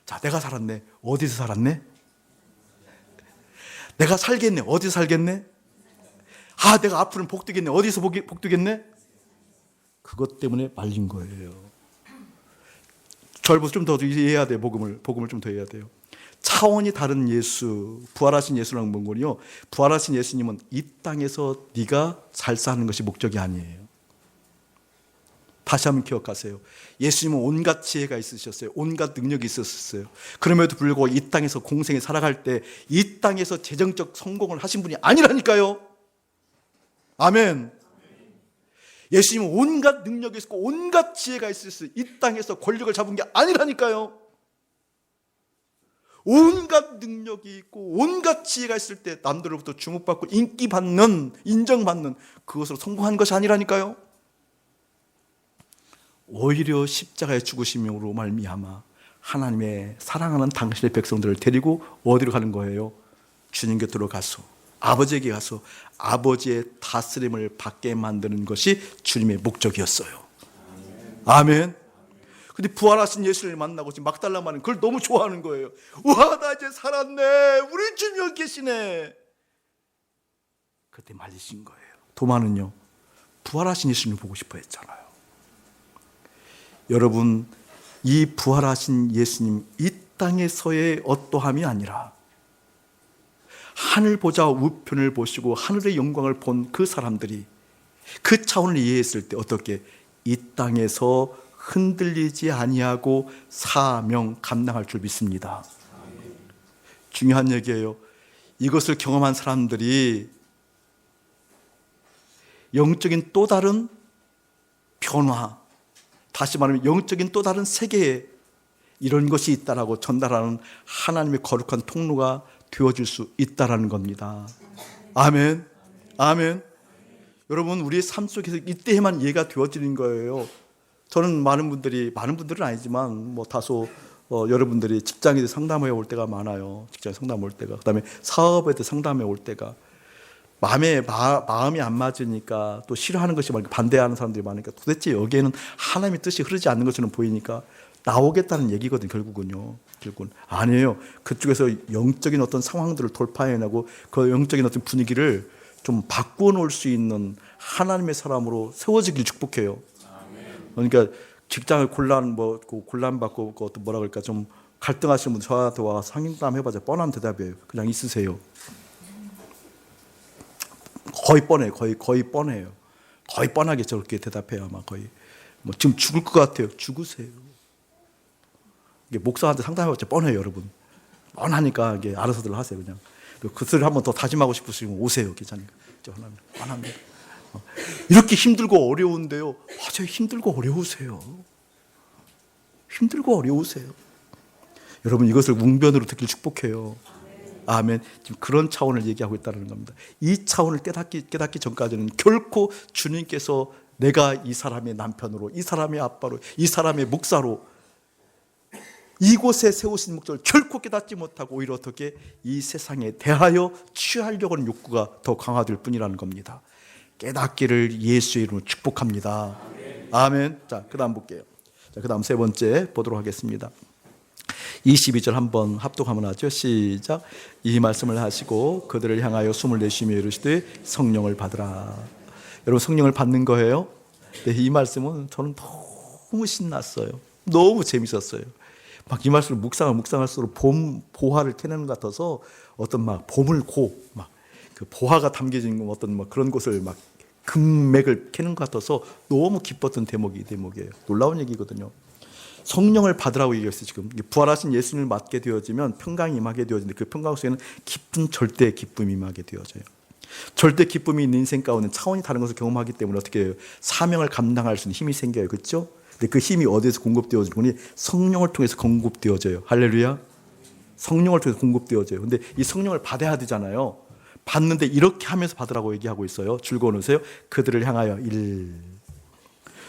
자 내가 살았네. 어디서 살았네? 내가 살겠네. 어디서 살겠네? 아 내가 앞으로는 복되겠네. 어디서 복되겠네? 그것 때문에 말린 거예요. 절부터 좀 더 이해해야 돼요. 복음을 좀 더 이해해야 돼요. 차원이 다른 예수, 부활하신 예수라는 건요. 부활하신 예수님은 이 땅에서 네가 잘 사는 것이 목적이 아니에요. 다시 한번 기억하세요. 예수님은 온갖 지혜가 있으셨어요. 온갖 능력이 있었어요. 그럼에도 불구하고 이 땅에서 공생에 살아갈 때 이 땅에서 재정적 성공을 하신 분이 아니라니까요. 아멘. 예수님은 온갖 능력이 있었고 온갖 지혜가 있었어요. 이 땅에서 권력을 잡은 게 아니라니까요. 온갖 능력이 있고 온갖 지혜가 있을 때 남들로부터 주목받고 인기받는, 인정받는 그것으로 성공한 것이 아니라니까요. 오히려 십자가의 죽으심으로 말미암아 하나님의 사랑하는 당신의 백성들을 데리고 어디로 가는 거예요? 주님 곁으로 가서 아버지에게 가서 아버지의 다스림을 받게 만드는 것이 주님의 목적이었어요. 아멘. 근데 부활하신 예수를 만나고 지금 막달라 마리아는 그걸 너무 좋아하는 거예요. 와, 나 이제 살았네. 우리 주님 여기 계시네. 그때 말리신 거예요. 도마는요, 부활하신 예수님을 보고 싶어 했잖아요. 여러분, 이 부활하신 예수님, 이 땅에서의 어떠함이 아니라 하늘 보자 우편을 보시고 하늘의 영광을 본 그 사람들이 그 차원을 이해했을 때 어떻게 이 땅에서 흔들리지 아니하고 사명 감당할 줄 믿습니다. 중요한 얘기예요. 이것을 경험한 사람들이 영적인 또 다른 변화, 다시 말하면 영적인 또 다른 세계에 이런 것이 있다라고 전달하는 하나님의 거룩한 통로가 되어줄 수 있다라는 겁니다. 아멘. 아멘. 여러분, 우리의 삶 속에서 이때에만 이해가 되어지는 거예요. 저는 많은 분들은 아니지만 다소 여러분들이 직장에 대해 상담해 올 때가 많아요. 직장 상담 올 때가, 그다음에 사업에 대해 상담해 올 때가 마음이 안 맞으니까 또 싫어하는 것이 많으니까 반대하는 사람들이 많으니까 도대체 여기에는 하나님의 뜻이 흐르지 않는 것처럼 보이니까 나오겠다는 얘기거든요. 결국은 아니에요. 그쪽에서 영적인 어떤 상황들을 돌파해내고 그 영적인 어떤 분위기를 좀 바꾸어 놓을 수 있는 하나님의 사람으로 세워지길 축복해요. 그러니까 직장을 곤란받고 어떤 뭐라 그럴까 좀 갈등하시는 분 저한테 와 상담 해봐자 뻔한 대답이에요. 그냥 있으세요. 거의 뻔해요. 거의 뻔해요. 거의 뻔하게 저렇게 대답해요. 아마 거의 뭐 지금 죽을 것 같아요. 죽으세요. 이게 목사한테 상담해봤자 뻔해요, 여러분. 뻔하니까 이게 알아서들 하세요, 그냥. 그 소리를 한번 더 다짐하고 싶으시면 오세요, 괜찮으니까. 뻔합니다. 이렇게 힘들고 어려운데요. 맞아요, 힘들고 어려우세요. 힘들고 어려우세요. 여러분 이것을 웅변으로 듣길 축복해요. 아멘. 지금 그런 차원을 얘기하고 있다는 겁니다. 이 차원을 깨닫기 전까지는 결코 주님께서 내가 이 사람의 남편으로, 이 사람의 아빠로, 이 사람의 목사로 이곳에 세우신 목적을 결코 깨닫지 못하고 오히려 어떻게 이 세상에 대하여 취하려고 하는 욕구가 더 강화될 뿐이라는 겁니다. 깨닫기를 예수의 이름으로 축복합니다. 아멘. 자, 그 다음 볼게요. 자, 그 다음 세 번째 보도록 하겠습니다. 22절 한번 합독하면 하죠. 시작. 이 말씀을 하시고 그들을 향하여 숨을 내쉬며 이르시되 성령을 받으라. 여러분 성령을 받는 거예요. 네, 이 말씀은 저는 너무 신났어요. 너무 재밌었어요. 막 이 말씀을 묵상할수록 봄 보화를 캐내는 것 같아서 어떤 막 봄을 막 그 보화가 담겨진 어떤 막 그런 곳을 막 금맥을 캐는 것 같아서 너무 기뻤던 대목이에요. 놀라운 얘기거든요. 성령을 받으라고 얘기했어요. 지금 부활하신 예수님을 맞게 되어지면 평강이 임하게 되어지는데 그 평강 속에는 깊은 절대 기쁨이 임하게 되어져요. 절대 기쁨이 있는 인생 가운데 차원이 다른 것을 경험하기 때문에 어떻게 해요? 사명을 감당할 수 있는 힘이 생겨요. 그렇죠? 근데 그 힘이 어디에서 공급되어지니? 성령을 통해서 공급되어져요. 할렐루야. 성령을 통해서 공급되어져요. 근데 이 성령을 받아야 되잖아요. 받는데 이렇게 하면서 받으라고 얘기하고 있어요. 줄거놓으세요. 그들을 향하여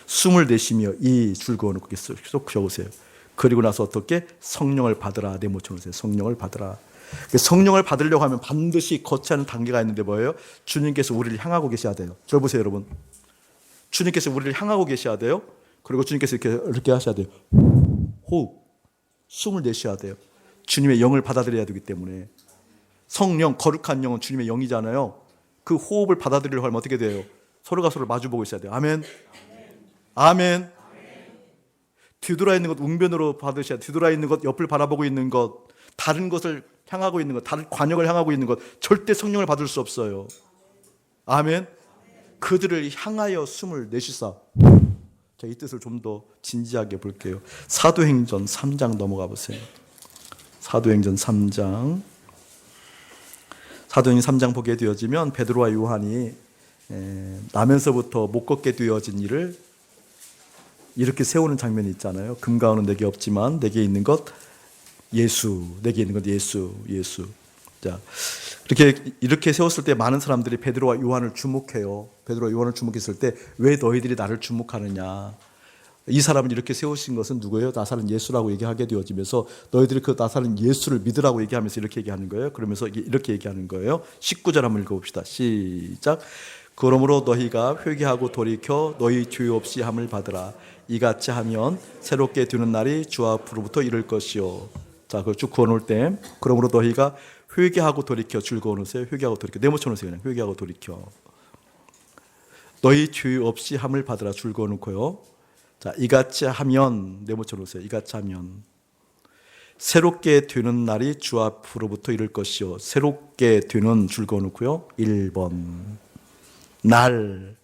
숨을 내쉬며 줄거놓고 쏙 적으세요. 그리고 나서 어떻게? 성령을 받으라. 네모쳐놓으세요. 성령을 받으라. 성령을 받으려고 하면 반드시 거쳐야 하는 단계가 있는데 뭐예요? 주님께서 우리를 향하고 계셔야 돼요. 저 보세요, 여러분. 주님께서 우리를 향하고 계셔야 돼요. 그리고 주님께서 이렇게 하셔야 돼요. 호흡, 숨을 내쉬어야 돼요. 주님의 영을 받아들여야 되기 때문에. 성령, 거룩한 영은 주님의 영이잖아요. 그 호흡을 받아들이려고 하면 어떻게 돼요? 서로가 서로를 마주보고 있어야 돼요. 아멘. 아멘. 뒤돌아 있는 것 웅변으로 받으셔야 돼요. 뒤돌아 있는 것, 옆을 바라보고 있는 것, 다른 것을 향하고 있는 것, 다른 관역을 향하고 있는 것, 절대 성령을 받을 수 없어요. 아멘. 그들을 향하여 숨을 내쉬사. 자, 이 뜻을 좀 더 진지하게 볼게요. 사도행전 3장 넘어가 보세요. 사도행전 3장. 사도행전 3장 보게 되어지면 베드로와 요한이 나면서부터 못 걷게 되어진 일을 이렇게 세우는 장면이 있잖아요. 금과 은은 내게 없지만 내게 있는 것 예수, 내게 있는 것 예수. 자, 이렇게 세웠을 때 많은 사람들이 베드로와 요한을 주목해요. 베드로와 요한을 주목했을 때 왜 너희들이 나를 주목하느냐? 이 사람을 이렇게 세우신 것은 누구예요? 나사렛 예수라고 얘기하게 되어지면서 너희들이 그 나사렛 예수를 믿으라고 얘기하면서 이렇게 얘기하는 거예요. 그러면서 이렇게 얘기하는 거예요. 19절 한번 읽어봅시다. 시작. 그러므로 너희가 회개하고 돌이켜 너희 죄 없이 함을 받으라. 이같이 하면 새롭게 되는 날이 주 앞으로부터 이를 것이요. 자, 그걸 쭉 그어놓을 때 그러므로 너희가 회개하고 돌이켜 줄 그어놓으세요. 회개하고 돌이켜. 네모쳐놓으세요. 그냥 회개하고 돌이켜. 너희 죄 없이 함을 받으라. 줄 그어놓고요. 자, 이같이 하면 네모쳐놓으세요. 이같이 하면 새롭게 되는 날이 주 앞으로부터 이를 것이요. 새롭게 되는 줄 그어놓고요. 1번 날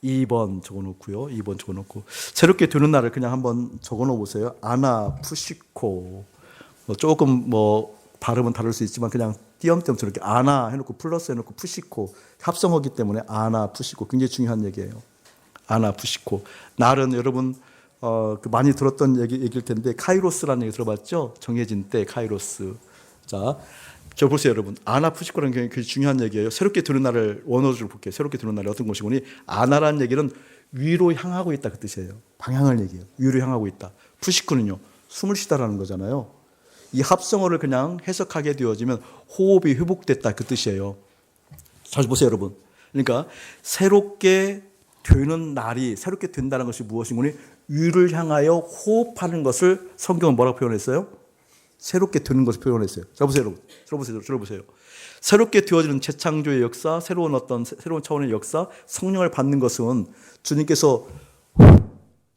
2번 적어놓고요. 2번 적어놓고 새롭게 되는 날을 그냥 한번 적어놓어 보세요. 아나 푸시코 조금 발음은 다를 수 있지만 그냥 띄엄띄엄 이렇게 아나 해놓고 플러스 해놓고 푸시코 합성어기 때문에 아나 푸시코 굉장히 중요한 얘기예요. 아나 푸시코 날은 여러분 많이 들었던 얘기일 텐데 카이로스라는 얘기 들어봤죠? 정해진 때 카이로스. 자, 저 보세요, 여러분. 아나 푸시코라는 게 굉장히 중요한 얘기예요. 새롭게 되는 날을 원어를 볼게요. 새롭게 되는 날이 어떤 것이고니 아나라는 얘기는 위로 향하고 있다 그 뜻이에요. 방향을 얘기해요. 위로 향하고 있다. 푸시코는요, 숨을 쉬다라는 거잖아요. 이 합성어를 그냥 해석하게 되어지면 호흡이 회복됐다 그 뜻이에요. 잘 보세요, 여러분. 그러니까 새롭게 되는 날이 새롭게 된다는 것이 무엇이고니 위를 향하여 호흡하는 것을 성경은 뭐라고 표현했어요? 새롭게 되는 것을 표현했어요. 자 보세요, 여러분. 들어보세요. 새롭게 되어지는 재창조의 역사, 새로운 차원의 역사, 성령을 받는 것은 주님께서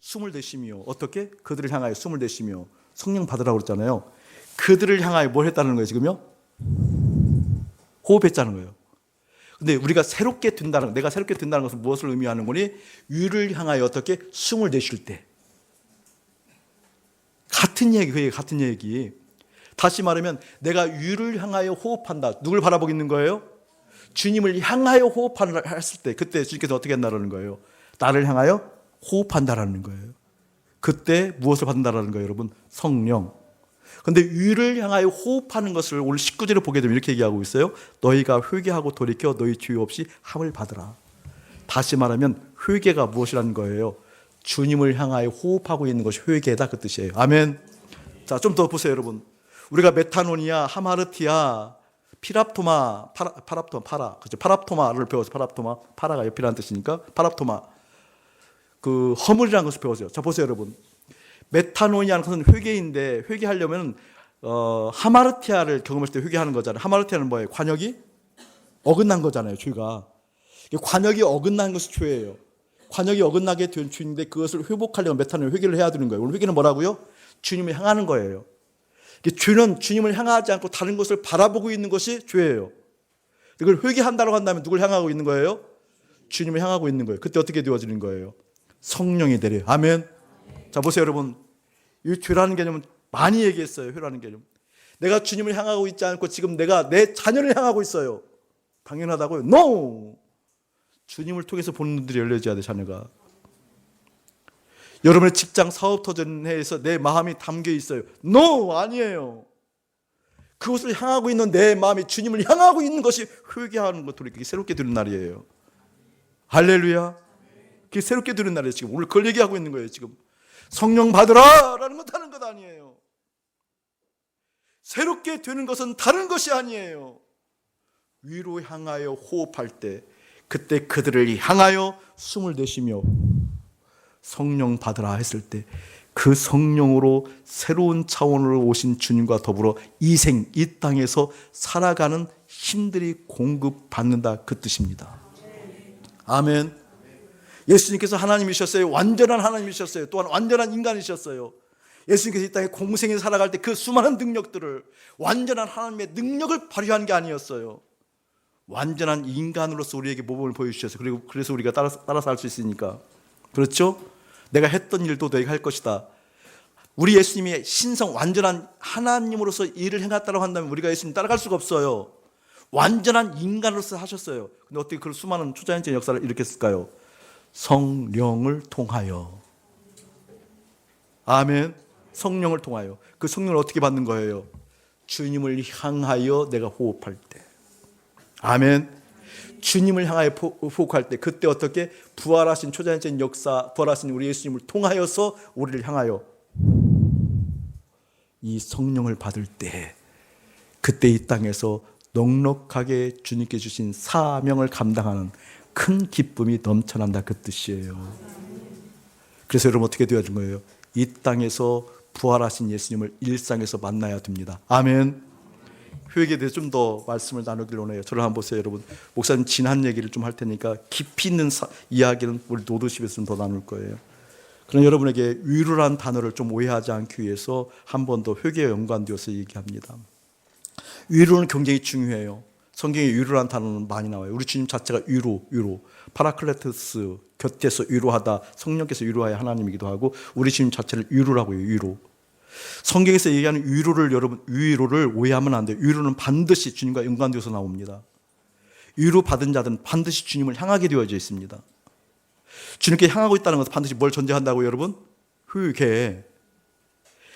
숨을 내쉬며 어떻게? 그들을 향하여 숨을 내쉬며 성령 받으라고 그랬잖아요. 그들을 향하여 뭘 했다는 거예요, 지금요? 호흡했다는 거예요. 근데 우리가 내가 새롭게 된다는 것은 무엇을 의미하는 거니? 위를 향하여 어떻게? 숨을 내쉴 때. 같은 얘기. 다시 말하면 내가 위를 향하여 호흡한다. 누굴 바라보고 있는 거예요? 주님을 향하여 호흡한다 했을 때 그때 주님께서 어떻게 한다는 거예요? 나를 향하여 호흡한다라는 거예요. 그때 무엇을 받는다라는 거예요, 여러분? 성령. 근데 위를 향하여 호흡하는 것을 오늘 19절에 보게 되면 이렇게 얘기하고 있어요. 너희가 회개하고 돌이켜 너희 주의 없이 함을 받으라. 다시 말하면 회개가 무엇이라는 거예요? 주님을 향하여 호흡하고 있는 것이 회개다, 그 뜻이에요. 아멘. 자, 좀 더 보세요, 여러분. 우리가 메타노니아, 하마르티아, 피랍토마, 그렇죠? 파랍토마를 배워서 파라가 옆이라는 뜻이니까 파랍토마. 그 허물이라는 것을 배웠어요. 자, 보세요, 여러분. 메타노니아는 것은 회개인데 회개하려면 하마르티아를 경험했을 때 회개하는 거잖아요. 하마르티아는 뭐예요? 관역이 어긋난 거잖아요, 죄가. 관역이 어긋난 것이 죄예요. 관역이 어긋나게 된 죄인데 그것을 회복하려면 메타노니아 회개를 해야 되는 거예요. 오늘 회개는 뭐라고요? 주님을 향하는 거예요. 죄는 주님을 향하지 않고 다른 것을 바라보고 있는 것이 죄예요. 이걸 회개한다고 한다면 누굴 향하고 있는 거예요? 주님을 향하고 있는 거예요. 그때 어떻게 되어지는 거예요? 성령이 내려요. 아멘. 자, 보세요, 여러분. 이 죄라는 개념은 많이 얘기했어요. 회라는 개념. 내가 주님을 향하고 있지 않고 지금 내가 내 자녀를 향하고 있어요. 당연하다고요? No! 주님을 통해서 보는 눈들이 열려져야 돼, 자녀가. 여러분의 직장 사업 터전에서 내 마음이 담겨 있어요. No! 아니에요. 그것을 향하고 있는 내 마음이 주님을 향하고 있는 것이 회개하는 것, 그게 새롭게 되는 날이에요. 할렐루야. 그게 새롭게 되는 날이에요. 지금 오늘 그걸 얘기하고 있는 거예요. 지금 성령 받으라 라는 건 다른 것 아니에요. 새롭게 되는 것은 다른 것이 아니에요. 위로 향하여 호흡할 때 그때 그들을 향하여 숨을 내쉬며 성령 받으라 했을 때 그 성령으로 새로운 차원으로 오신 주님과 더불어 이 땅에서 살아가는 힘들이 공급받는다, 그 뜻입니다. 아멘. 예수님께서 하나님이셨어요. 완전한 하나님이셨어요. 또한 완전한 인간이셨어요. 예수님께서 이 땅에 공생에 살아갈 때 그 수많은 능력들을 완전한 하나님의 능력을 발휘한 게 아니었어요. 완전한 인간으로서 우리에게 모범을 보여주셨어요. 그리고 그래서 우리가 따라서 할 수 있으니까. 그렇죠? 내가 했던 일도 너희가 할 것이다. 우리 예수님이 신성 완전한 하나님으로서 일을 행했다고 한다면 우리가 예수님 따라갈 수가 없어요. 완전한 인간으로서 하셨어요. 근데 어떻게 그런 수많은 초자연적인 역사를 일으켰을까요? 성령을 통하여. 아멘. 성령을 통하여. 그 성령을 어떻게 받는 거예요? 주님을 향하여 내가 호흡할 때. 아멘. 주님을 향하여 호흡할 때 그때 어떻게? 부활하신 초자연적인 역사, 부활하신 우리 예수님을 통하여서 우리를 향하여 이 성령을 받을 때 그때 이 땅에서 넉넉하게 주님께 주신 사명을 감당하는 큰 기쁨이 넘쳐난다, 그 뜻이에요. 그래서 여러분 어떻게 되어진 거예요? 이 땅에서 부활하신 예수님을 일상에서 만나야 됩니다. 아멘. 회개에 대해서 좀 더 말씀을 나누기를 원해요. 저를 한번 보세요, 여러분. 목사님 지난 얘기를 좀 할 테니까 깊이 있는 이야기는 우리 노드십에서 좀 더 나눌 거예요. 그럼 여러분에게 위로란 단어를 좀 오해하지 않기 위해서 한 번 더 회개에 연관되어서 얘기합니다. 위로는 굉장히 중요해요. 성경에 위로란 단어는 많이 나와요. 우리 주님 자체가 위로. 파라클레토스, 곁에서 위로하다, 성령께서 위로하여 하나님이기도 하고 우리 주님 자체를 위로라고 해요. 위로. 성경에서 얘기하는 위로를 오해하면 안 돼요. 위로는 반드시 주님과 연관되어서 나옵니다. 위로 받은 자들은 반드시 주님을 향하게 되어져 있습니다. 주님께 향하고 있다는 것은 반드시 뭘 전제한다고요, 여러분? 회개.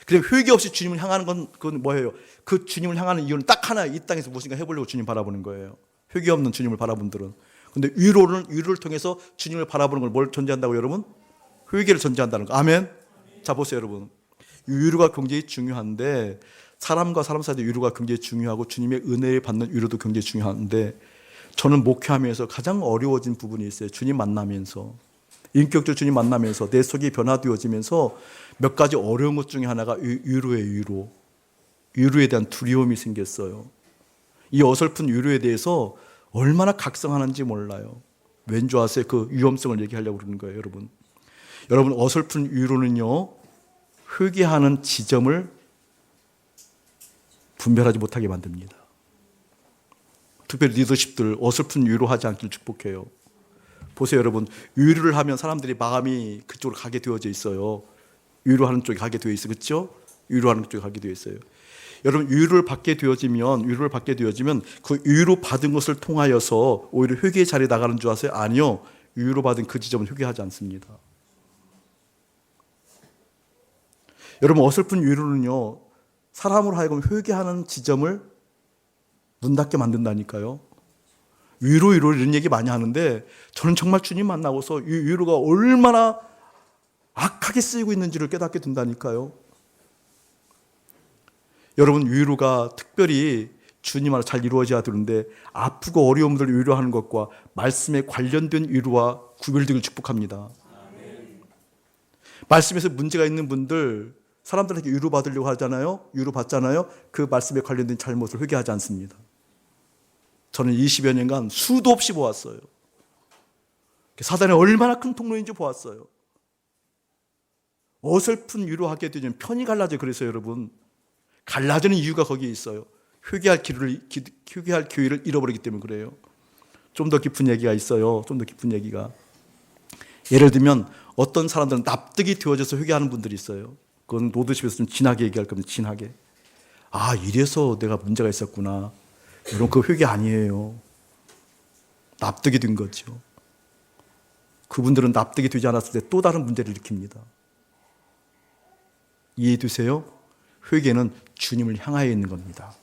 그래서 회개 없이 주님을 향하는 건 그건 뭐예요? 그 주님을 향하는 이유는 딱 하나, 이 땅에서 무엇인가 해보려고 주님 바라보는 거예요. 회개 없는 주님을 바라본 분들은. 근데 위로를 통해서 주님을 바라보는 걸 뭘 전제한다고요, 여러분? 회개를 전제한다는 거. 아멘. 자, 보세요, 여러분. 위로가 굉장히 중요한데 사람과 사람 사이의 위로가 굉장히 중요하고 주님의 은혜를 받는 위로도 굉장히 중요한데 저는 목회하면서 가장 어려워진 부분이 있어요. 주님 만나면서 인격적으로 주님 만나면서 내 속이 변화되어지면서 몇 가지 어려운 것 중에 하나가 위로예요. 위로. 위로에 대한 두려움이 생겼어요. 이 어설픈 위로에 대해서 얼마나 각성하는지 몰라요. 왠지 아세요? 그 위험성을 얘기하려고 그러는 거예요, 여러분. 여러분, 어설픈 위로는요, 회개하는 지점을 분별하지 못하게 만듭니다. 특별히 리더십들 어설픈 위로하지 않길 축복해요. 보세요, 여러분. 위로를 하면 사람들이 마음이 그쪽으로 가게 되어져 있어요. 위로하는 쪽에 가게 되어 있어요. 그렇죠? 위로하는 쪽에 가게 되어 있어요. 여러분, 위로를 받게 되어지면 그 위로 받은 것을 통하여서 오히려 회개의 자리에 나가는 줄 아세요? 아니요. 위로 받은 그 지점은 회개하지 않습니다. 여러분, 어설픈 위로는요, 사람으로 하여금 회개하는 지점을 문 닫게 만든다니까요. 위로 이런 얘기 많이 하는데 저는 정말 주님 만나고서 이 위로가 얼마나 악하게 쓰이고 있는지를 깨닫게 된다니까요. 여러분, 위로가 특별히 주님 안에서 잘 이루어져야 되는데 아프고 어려운 분들을 위로하는 것과 말씀에 관련된 위로와 구별되길 축복합니다. 말씀에서 문제가 있는 분들, 사람들에게 위로받으려고 하잖아요. 위로받잖아요. 그 말씀에 관련된 잘못을 회개하지 않습니다. 저는 20여 년간 수도 없이 보았어요. 사단이 얼마나 큰 통로인지 보았어요. 어설픈 위로하게 되면 편이 갈라져. 그래서 여러분, 갈라지는 이유가 거기에 있어요. 회개할 기회를 잃어버리기 때문에 그래요. 좀 더 깊은 얘기가 있어요. 좀 더 깊은 얘기가. 예를 들면 어떤 사람들은 납득이 되어져서 회개하는 분들이 있어요. 그건 노드십에서 좀 진하게 얘기할 겁니다. 진하게. 아, 이래서 내가 문제가 있었구나. 여러분, 그 회개 아니에요. 납득이 된 거죠. 그분들은 납득이 되지 않았을 때 또 다른 문제를 일으킵니다. 이해해 두세요. 회개는 주님을 향하여 있는 겁니다.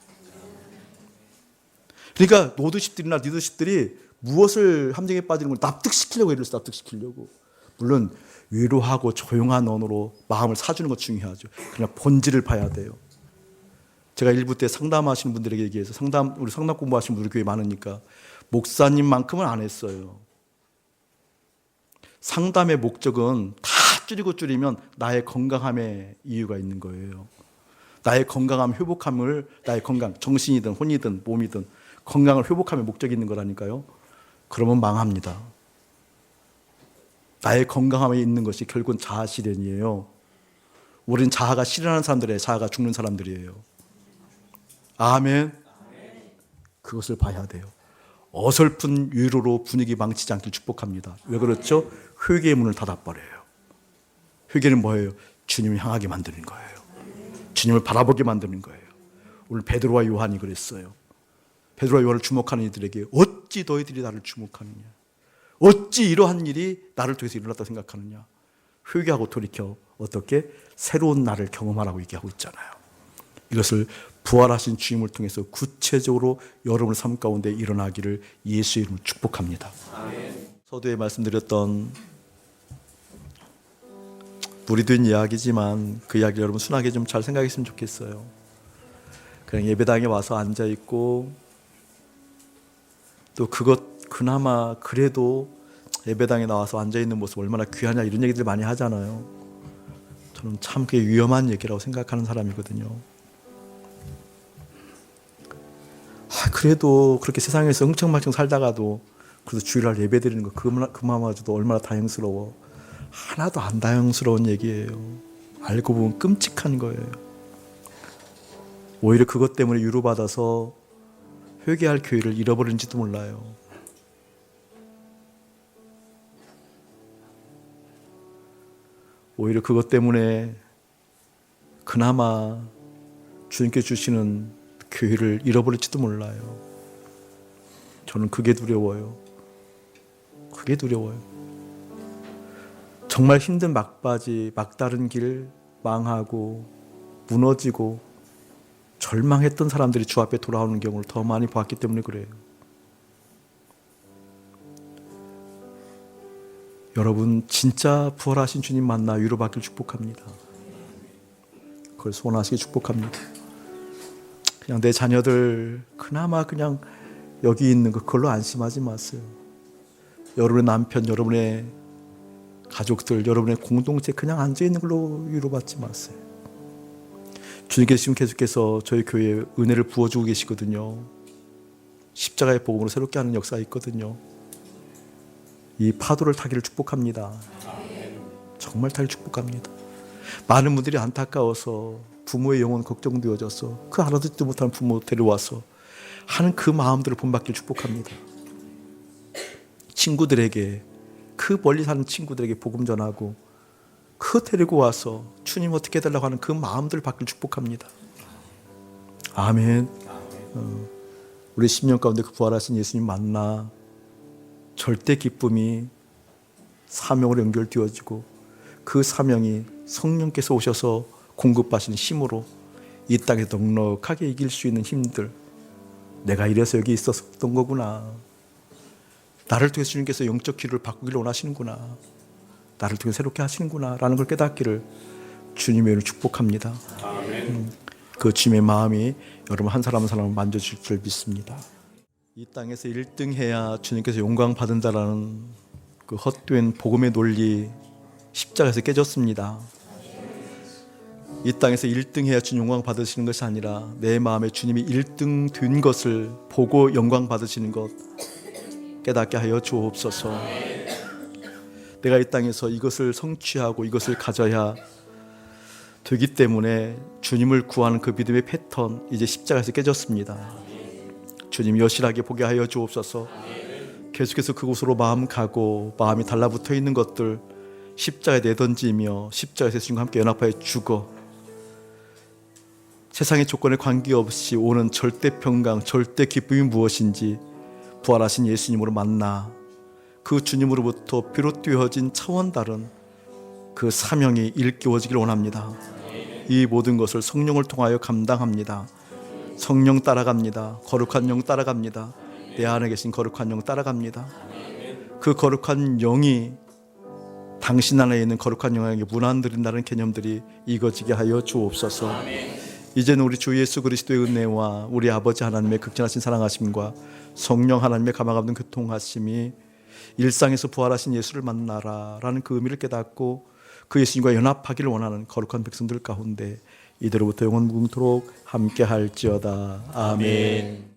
그러니까 노드십들이나 리더십들이 무엇을 함정에 빠지는 걸 납득시키려고 해요. 납득시키려고. 물론 위로하고 조용한 언어로 마음을 사주는 것 중요하죠. 그냥 본질을 봐야 돼요. 제가 일부 때 상담하시는 분들에게 얘기해서 우리 상담 공부하시는 분들이 교회 많으니까 목사님만큼은 안 했어요. 상담의 목적은 다 줄이면 나의 건강함에 이유가 있는 거예요. 나의 건강함, 회복함을, 나의 건강, 정신이든 혼이든 몸이든 건강을 회복함의 목적이 있는 거라니까요. 그러면 망합니다. 나의 건강함에 있는 것이 결국은 자아 실현이에요. 우리는 자아가 실현하는 사람들이에요. 자아가 죽는 사람들이에요. 아멘. 그것을 봐야 돼요. 어설픈 위로로 분위기 망치지 않길 축복합니다. 왜 그렇죠? 회개의 문을 닫아버려요. 회개는 뭐예요? 주님을 향하게 만드는 거예요. 주님을 바라보게 만드는 거예요. 오늘 베드로와 요한이 그랬어요. 베드로와 요한을 주목하는 이들에게 어찌 너희들이 나를 주목하느냐? 어찌 이러한 일이 나를 통해서 일어났다고 생각하느냐? 회개하고 돌이켜 어떻게 새로운 나를 경험하라고 얘기하고 있잖아요. 이것을 부활하신 주님을 통해서 구체적으로 여러분의 삶 가운데 일어나기를 예수의 이름으로 축복합니다. 아멘. 서두에 말씀드렸던 무리된 이야기지만 그 이야기 여러분 순하게 좀 잘 생각했으면 좋겠어요. 그냥 예배당에 와서 앉아있고 또 그나마 그래도 예배당에 나와서 앉아있는 모습 얼마나 귀하냐 이런 얘기들 많이 하잖아요. 저는 참 그게 위험한 얘기라고 생각하는 사람이거든요. 그래도 그렇게 세상에서 흥청망청 살다가도 그래도 주일날 예배드리는 거 그마마저도 얼마나 다행스러워. 하나도 안 다행스러운 얘기예요. 알고 보면 끔찍한 거예요. 오히려 그것 때문에 위로받아서 회개할 기회를 잃어버린지도 몰라요. 오히려 그것 때문에 그나마 주님께 주시는 기회를 잃어버릴지도 몰라요. 저는 그게 두려워요. 그게 두려워요. 정말 힘든 막바지, 막다른 길, 망하고 무너지고 절망했던 사람들이 주 앞에 돌아오는 경우를 더 많이 봤기 때문에 그래요. 여러분 진짜 부활하신 주님 만나 위로받길 축복합니다. 그걸 소원하시기 축복합니다. 그냥 내 자녀들 그나마 그냥 여기 있는 거 그걸로 안심하지 마세요. 여러분의 남편, 여러분의 가족들, 여러분의 공동체 그냥 앉아있는 걸로 위로받지 마세요. 주님께서 지금 계속해서 저희 교회에 은혜를 부어주고 계시거든요. 십자가의 복음으로 새롭게 하는 역사가 있거든요. 이 파도를 타기를 축복합니다. 정말 타기를 축복합니다. 많은 분들이 안타까워서 부모의 영혼 걱정되어져서 그 알아듣지도 못하는 부모 데려와서 하는 그 마음들을 본받기를 축복합니다. 친구들에게, 그 멀리 사는 친구들에게 복음 전하고 그 데리고 와서 주님 어떻게 해달라고 하는 그 마음들을 받기를 축복합니다. 아멘. 우리 10년 가운데 그 부활하신 예수님 만나 절대 기쁨이 사명으로 연결되어지고 그 사명이 성령께서 오셔서 공급하시는 힘으로 이 땅에 넉넉하게 이길 수 있는 힘들, 내가 이래서 여기 있었던 거구나, 나를 통해서 주님께서 영적 기류를 바꾸기를 원하시는구나, 나를 통해 새롭게 하시는구나 라는 걸 깨닫기를 주님의 이름으로 축복합니다. 그 주님의 마음이 여러분 한 사람 한 사람을 만져주실 줄 믿습니다. 이 땅에서 1등 해야 주님께서 영광 받는다라는 그 헛된 복음의 논리 십자가에서 깨졌습니다. 이 땅에서 1등 해야 주님 영광 받으시는 것이 아니라 내 마음에 주님이 1등 된 것을 보고 영광 받으시는 것 깨닫게 하여 주옵소서. 내가 이 땅에서 이것을 성취하고 이것을 가져야 되기 때문에 주님을 구하는 그 믿음의 패턴 이제 십자가에서 깨졌습니다. 주님 여실하게 보게 하여 주옵소서. 계속해서 그곳으로 마음 가고 마음이 달라붙어 있는 것들 십자가에 내던지며 십자가에서 주님과 함께 연합하여 죽어 세상의 조건에 관계없이 오는 절대 평강, 절대 기쁨이 무엇인지 부활하신 예수님으로 만나 그 주님으로부터 비롯되어진 차원 다른 그 사명이 일깨워지길 원합니다. 이 모든 것을 성령을 통하여 감당합니다. 성령 따라갑니다. 거룩한 영 따라갑니다. 내 안에 계신 거룩한 영 따라갑니다. 그 거룩한 영이 당신 안에 있는 거룩한 영에게 문안드린다는 개념들이 이거지게 하여 주옵소서. 이제는 우리 주 예수 그리스도의 은혜와 우리 아버지 하나님의 극진하신 사랑하심과 성령 하나님의 가망없는 교통하심이 일상에서 부활하신 예수를 만나라 라는 그 의미를 깨닫고 그 예수님과 연합하기를 원하는 거룩한 백성들 가운데 이대로부터 영원 무궁토록 함께 할지어다. 아멘.